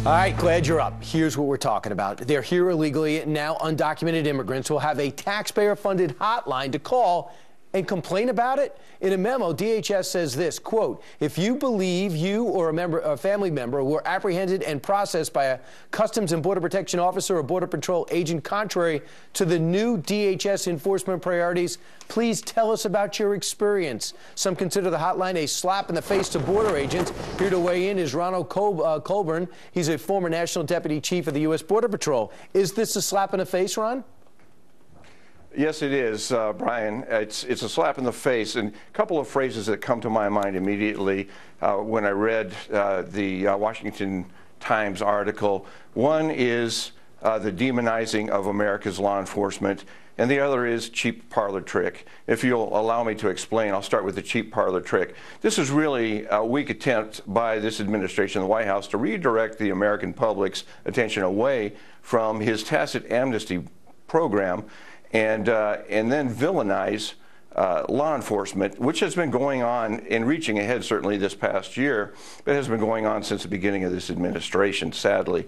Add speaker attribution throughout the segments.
Speaker 1: All right, glad you're up. Here's what we're talking about. They're here illegally. Now undocumented immigrants will have a taxpayer-funded hotline to call and complain about it. In a memo, DHS says this, quote, if you believe you or a family member were apprehended and processed by a Customs and Border Protection officer or Border Patrol agent contrary to the new DHS enforcement priorities, please tell us about your experience. Some consider the hotline a slap in the face to border agents. Here to weigh in is Ronald Colburn. He's a former National Deputy Chief of the U.S. Border Patrol. Is this a slap in the face, Ron?
Speaker 2: Yes, it is, Brian. It's a slap in the face, and a couple of phrases that come to my mind immediately when I read the Washington Times article. One is the demonizing of America's law enforcement, and the other is cheap parlor trick. If you'll allow me to explain, I'll start with the cheap parlor trick. This is really a weak attempt by this administration, the White House, to redirect the American public's attention away from his tacit amnesty program and then villainize law enforcement, which has been going on and reaching ahead certainly this past year, but has been going on since the beginning of this administration, sadly.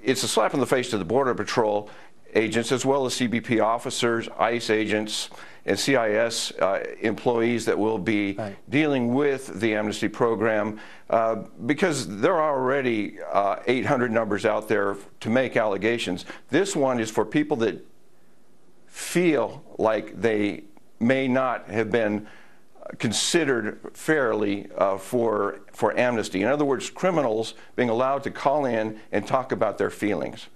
Speaker 2: It's a slap in the face to the Border Patrol agents, as well as CBP officers, ICE agents, and CIS employees that will be dealing with the amnesty program, because there are already 800 numbers out there to make allegations. This one is for people that feel like they may not have been considered fairly for amnesty. In other words, criminals being allowed to call in and talk about their feelings.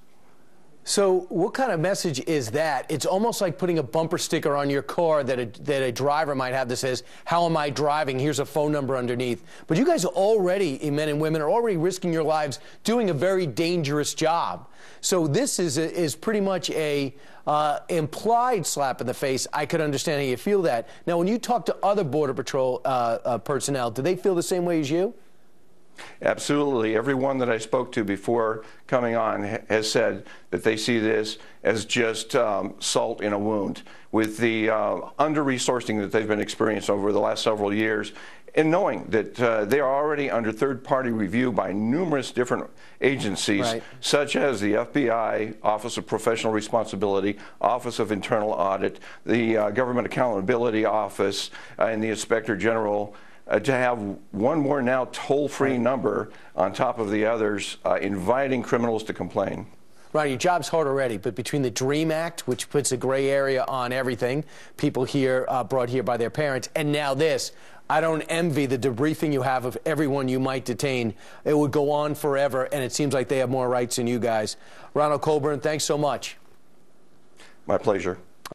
Speaker 1: So what kind of message is that? It's almost like putting a bumper sticker on your car that a driver might have that says, how am I driving? Here's a phone number underneath. But you guys already, men and women, are already risking your lives doing a very dangerous job. So this is pretty much a implied slap in the face. I could understand how you feel that. Now, when you talk to other Border Patrol personnel, do they feel the same way as you?
Speaker 2: Absolutely. Everyone that I spoke to before coming on has said that they see this as just salt in a wound. With the under-resourcing that they've been experiencing over the last several years, and knowing that they are already under third-party review by numerous different agencies, such as the FBI, Office of Professional Responsibility, Office of Internal Audit, the Government Accountability Office, and the Inspector General, to have one more now toll-free number on top of the others, inviting criminals to complain.
Speaker 1: Ron, your job's hard already, but between the DREAM Act, which puts a gray area on everything, people here brought here by their parents, and now this, I don't envy the debriefing you have of everyone you might detain. It would go on forever, and it seems like they have more rights than you guys. Ronald Colburn, thanks so much.
Speaker 2: My pleasure.